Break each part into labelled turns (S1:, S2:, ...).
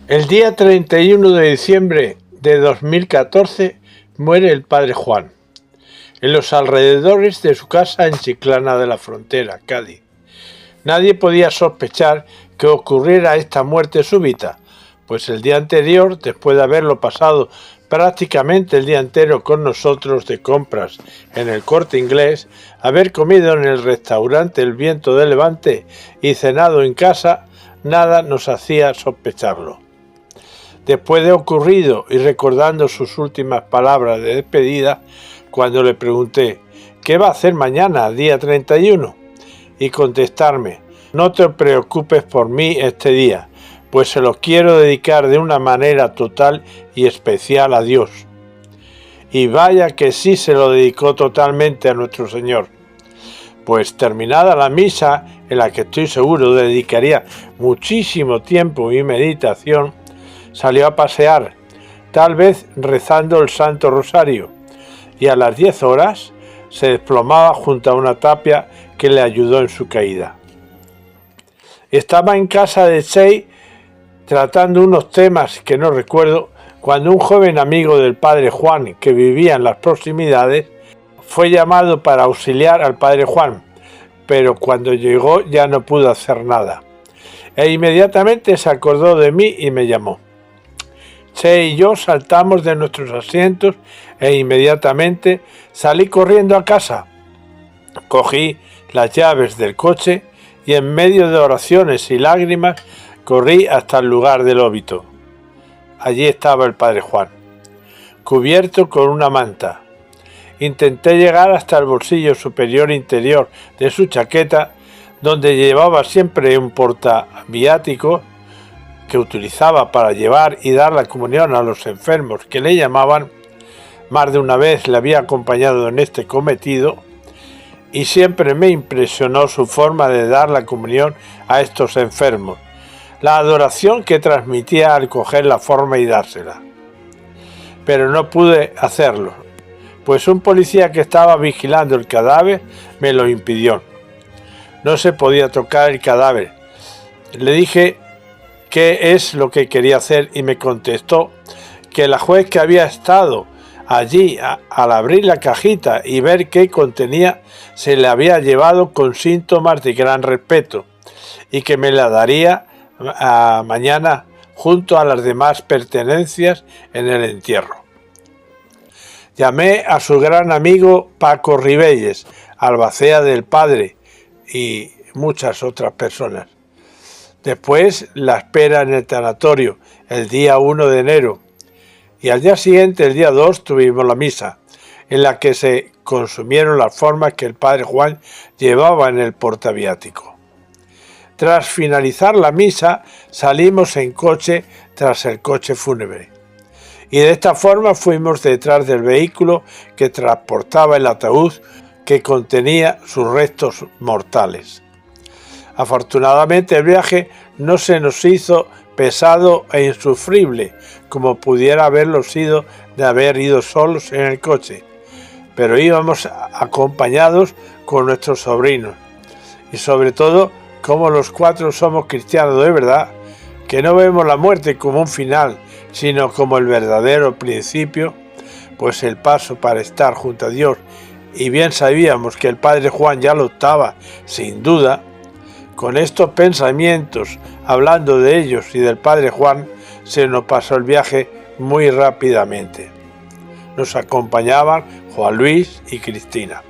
S1: El día 31 de diciembre de 2014 muere el padre Juan, en los alrededores de su casa en Chiclana de la Frontera, Cádiz. Nadie podía sospechar que ocurriera esta muerte súbita, pues el día anterior, después de haberlo pasado prácticamente el día entero con nosotros de compras en el Corte Inglés, haber comido en el restaurante El Viento de Levante y cenado en casa, nada nos hacía sospecharlo. Después de ocurrido y recordando sus últimas palabras de despedida, cuando le pregunté ¿qué va a hacer mañana, día 31? Y contestarme: no te preocupes por mí este día, pues se lo quiero dedicar de una manera total y especial a Dios. Y vaya que sí se lo dedicó totalmente a nuestro Señor, pues terminada la misa, en la que estoy seguro dedicaría muchísimo tiempo y meditación, salió a pasear, tal vez rezando el Santo Rosario, y a las 10 horas se desplomaba junto a una tapia que le ayudó en su caída. Estaba en casa de Chey tratando unos temas que no recuerdo, cuando un joven amigo del padre Juan, que vivía en las proximidades, fue llamado para auxiliar al padre Juan, pero cuando llegó ya no pudo hacer nada. E inmediatamente se acordó de mí y me llamó. Chey y yo saltamos de nuestros asientos e inmediatamente salí corriendo a casa. Cogí las llaves del coche y en medio de oraciones y lágrimas corrí hasta el lugar del óbito. Allí estaba el padre Juan, cubierto con una manta. Intenté llegar hasta el bolsillo superior interior de su chaqueta, donde llevaba siempre un portaviático que utilizaba para llevar y dar la comunión a los enfermos que le llamaban. Más de una vez le había acompañado en este cometido y siempre me impresionó su forma de dar la comunión a estos enfermos, la adoración que transmitía al coger la forma y dársela. Pero no pude hacerlo, pues un policía que estaba vigilando el cadáver me lo impidió. No se podía tocar el cadáver. Le dije qué es lo que quería hacer y me contestó que la juez que había estado allí al abrir la cajita y ver qué contenía se le había llevado con síntomas de gran respeto y que me la daría mañana junto a las demás pertenencias en el entierro. Llamé a su gran amigo Paco Ribelles, albacea del padre, y muchas otras personas. Después la espera en el tanatorio el día 1 de enero y al día siguiente, el día 2, tuvimos la misa, en la que se consumieron las formas que el padre Juan llevaba en el portaviático. Tras finalizar la misa, salimos en coche tras el coche fúnebre y de esta forma fuimos detrás del vehículo que transportaba el ataúd que contenía sus restos mortales. Afortunadamente el viaje no se nos hizo pesado e insufrible como pudiera haberlo sido de haber ido solos en el coche, pero íbamos acompañados con nuestros sobrinos y sobre todo, como los 4 somos cristianos de verdad, que no vemos la muerte como un final, sino como el verdadero principio, pues el paso para estar junto a Dios, y bien sabíamos que el padre Juan ya lo estaba, sin duda. Con estos pensamientos, hablando de ellos y del padre Juan, se nos pasó el viaje muy rápidamente. Nos acompañaban Juan Luis y Cristina.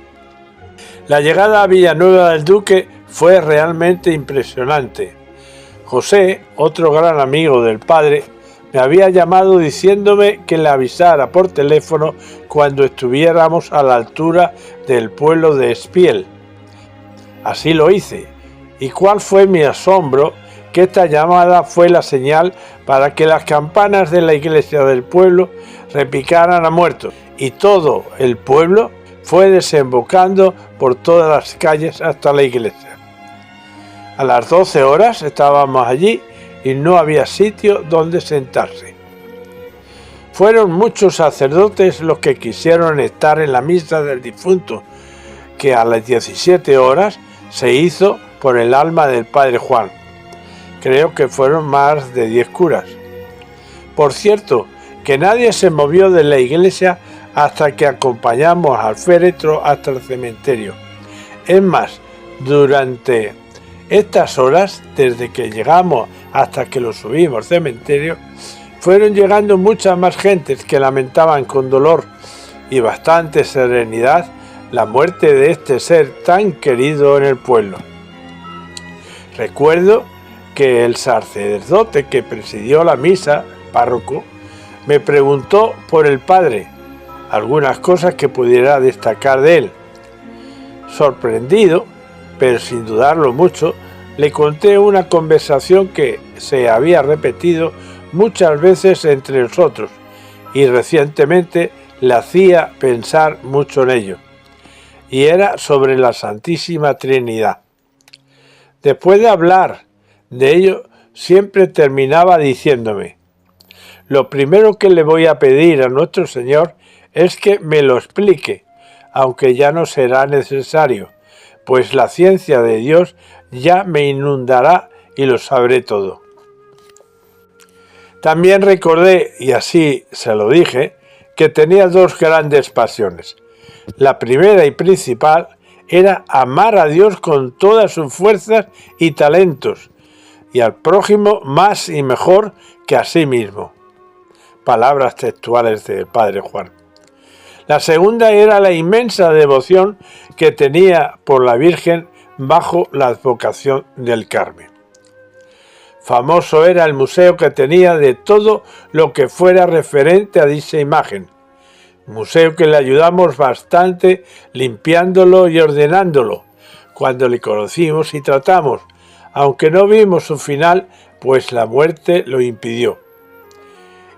S1: La llegada a Villanueva del Duque fue realmente impresionante. José, otro gran amigo del padre, me había llamado diciéndome que le avisara por teléfono cuando estuviéramos a la altura del pueblo de Espiel. Así lo hice. ¿Y cuál fue mi asombro? Que esta llamada fue la señal para que las campanas de la iglesia del pueblo repicaran a muertos y todo el pueblo fue desembocando por todas las calles hasta la iglesia. A las 12 horas estábamos allí y no había sitio donde sentarse. Fueron muchos sacerdotes los que quisieron estar en la misa del difunto, que a las 17 horas se hizo por el alma del padre Juan. Creo que fueron más de 10 curas. Por cierto, que nadie se movió de la iglesia hasta que acompañamos al féretro hasta el cementerio. Es más, durante estas horas, desde que llegamos hasta que lo subimos al cementerio, fueron llegando muchas más gentes que lamentaban con dolor y bastante serenidad la muerte de este ser tan querido en el pueblo. Recuerdo que el sacerdote que presidió la misa, el párroco, me preguntó por el padre, algunas cosas que pudiera destacar de él. Sorprendido, pero sin dudarlo mucho, le conté una conversación que se había repetido muchas veces entre nosotros y recientemente le hacía pensar mucho en ello, y era sobre la Santísima Trinidad. Después de hablar de ello, siempre terminaba diciéndome: lo primero que le voy a pedir a nuestro Señor es que me lo explique, aunque ya no será necesario, pues la ciencia de Dios ya me inundará y lo sabré todo. También recordé, y así se lo dije, que tenía dos grandes pasiones. La primera y principal era amar a Dios con todas sus fuerzas y talentos, y al prójimo más y mejor que a sí mismo. Palabras textuales del Padre Juan. La segunda era la inmensa devoción que tenía por la Virgen bajo la advocación del Carmen. Famoso era el museo que tenía de todo lo que fuera referente a dicha imagen, museo que le ayudamos bastante limpiándolo y ordenándolo cuando le conocimos y tratamos, aunque no vimos su final, pues la muerte lo impidió.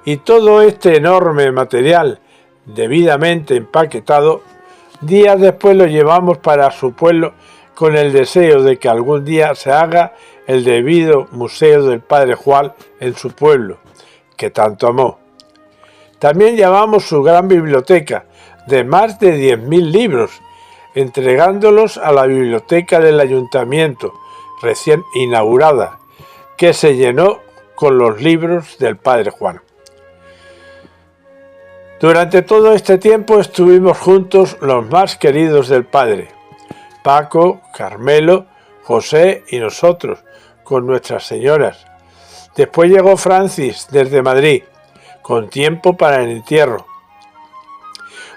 S1: Y todo este enorme material debidamente empaquetado, días después lo llevamos para su pueblo con el deseo de que algún día se haga el debido museo del Padre Juan en su pueblo, que tanto amó. También llevamos su gran biblioteca, de más de 10.000 libros, entregándolos a la biblioteca del ayuntamiento, recién inaugurada, que se llenó con los libros del Padre Juan. Durante todo este tiempo estuvimos juntos los más queridos del Padre, Paco, Carmelo, José y nosotros, con nuestras señoras. Después llegó Francis desde Madrid, con tiempo para el entierro.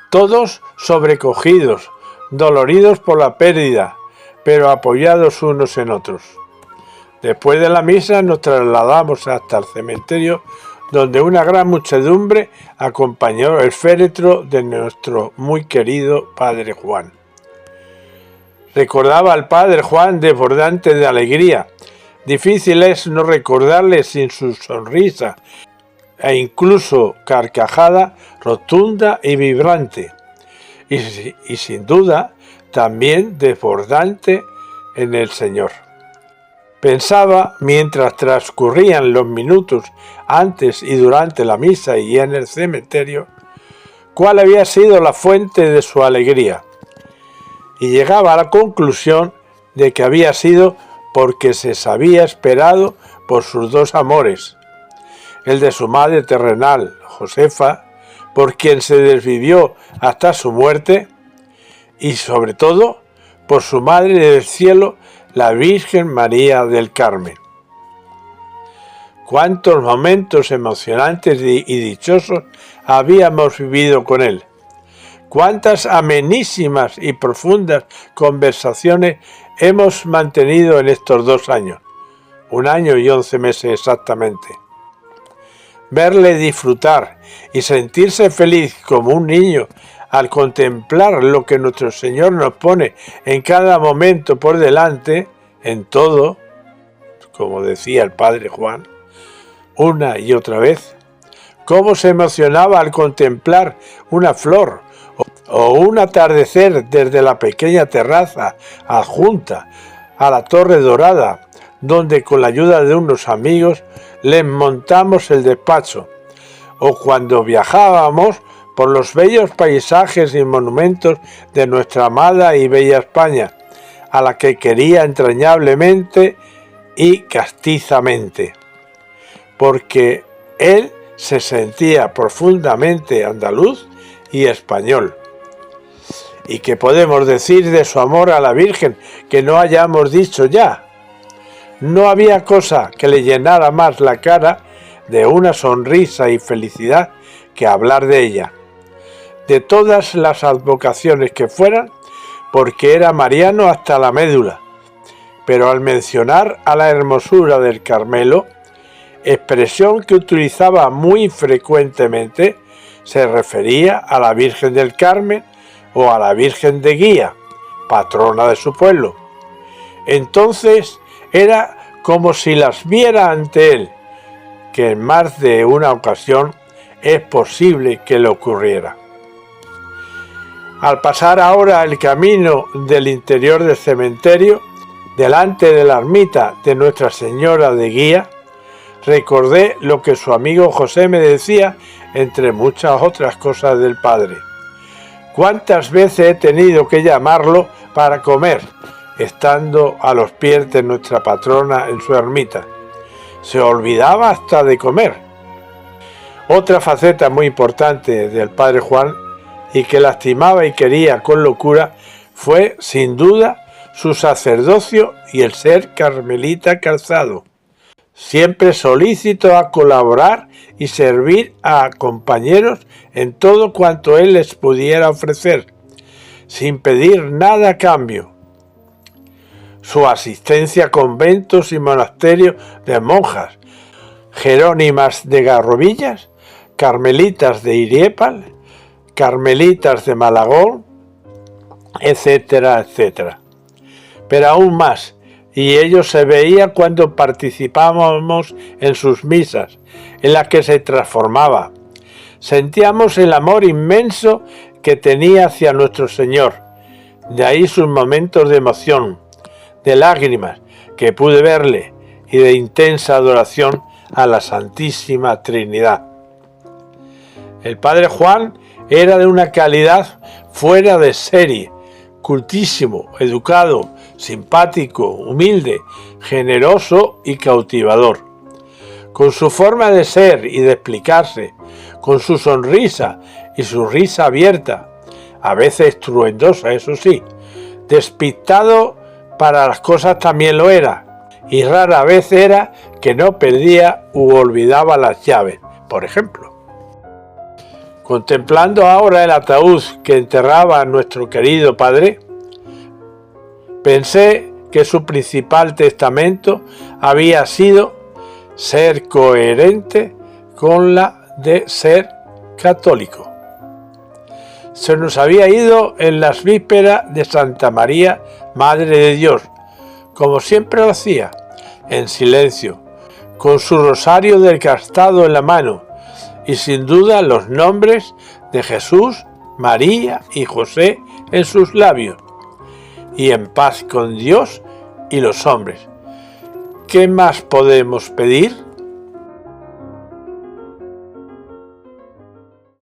S1: Todos sobrecogidos, doloridos por la pérdida, pero apoyados unos en otros. Después de la misa nos trasladamos hasta el cementerio, donde una gran muchedumbre acompañó el féretro de nuestro muy querido Padre Juan. Recordaba al Padre Juan desbordante de alegría. Difícil es no recordarle sin su sonrisa e incluso carcajada rotunda y vibrante. Y sin duda también desbordante en el Señor. Pensaba, mientras transcurrían los minutos antes y durante la misa y en el cementerio, cuál había sido la fuente de su alegría, y llegaba a la conclusión de que había sido porque se había esperado por sus dos amores, el de su madre terrenal, Josefa, por quien se desvivió hasta su muerte, y sobre todo por su madre del cielo, la Virgen María del Carmen. Cuántos momentos emocionantes y dichosos habíamos vivido con él. Cuántas amenísimas y profundas conversaciones hemos mantenido en estos 2 años, 1 año y 11 meses exactamente. Verle disfrutar y sentirse feliz como un niño al contemplar lo que nuestro Señor nos pone en cada momento por delante, en todo, como decía el Padre Juan, una y otra vez. Cómo se emocionaba al contemplar una flor o un atardecer desde la pequeña terraza adjunta a la Torre Dorada, donde con la ayuda de unos amigos les montamos el despacho, o cuando viajábamos por los bellos paisajes y monumentos de nuestra amada y bella España, a la que quería entrañablemente y castizamente, porque él se sentía profundamente andaluz y español. ¿Y qué podemos decir de su amor a la Virgen que no hayamos dicho ya? No había cosa que le llenara más la cara de una sonrisa y felicidad que hablar de ella, de todas las advocaciones que fueran, porque era mariano hasta la médula, pero al mencionar a la hermosura del Carmelo, expresión que utilizaba muy frecuentemente, se refería a la Virgen del Carmen o a la Virgen de Guía, patrona de su pueblo. Entonces era como si las viera ante él, que en más de una ocasión es posible que le ocurriera. Al pasar ahora el camino del interior del cementerio, delante de la ermita de Nuestra Señora de Guía, recordé lo que su amigo José me decía, entre muchas otras cosas del Padre. ¿Cuántas veces he tenido que llamarlo para comer, estando a los pies de nuestra patrona en su ermita? Se olvidaba hasta de comer. Otra faceta muy importante del Padre Juan, y que lastimaba y quería con locura, fue, sin duda, su sacerdocio y el ser carmelita calzado, siempre solícito a colaborar y servir a compañeros en todo cuanto él les pudiera ofrecer, sin pedir nada a cambio. Su asistencia a conventos y monasterios de monjas, jerónimas de Garrovillas, carmelitas de Iriepal, carmelitas de Malagón, etcétera, etcétera. Pero aún más, y ello se veía cuando participábamos en sus misas, en las que se transformaba. Sentíamos el amor inmenso que tenía hacia nuestro Señor, de ahí sus momentos de emoción, de lágrimas que pude verle y de intensa adoración a la Santísima Trinidad. El Padre Juan era de una calidad fuera de serie, cultísimo, educado, simpático, humilde, generoso y cautivador. Con su forma de ser y de explicarse, con su sonrisa y su risa abierta, a veces estruendosa, eso sí, despistado para las cosas también lo era, y rara vez era que no perdía u olvidaba las llaves, por ejemplo. Contemplando ahora el ataúd que enterraba a nuestro querido padre, pensé que su principal testamento había sido ser coherente con la de ser católico. Se nos había ido en las vísperas de Santa María, Madre de Dios, como siempre lo hacía, en silencio, con su rosario desgastado en la mano, y sin duda los nombres de Jesús, María y José en sus labios, y en paz con Dios y los hombres. ¿Qué más podemos pedir?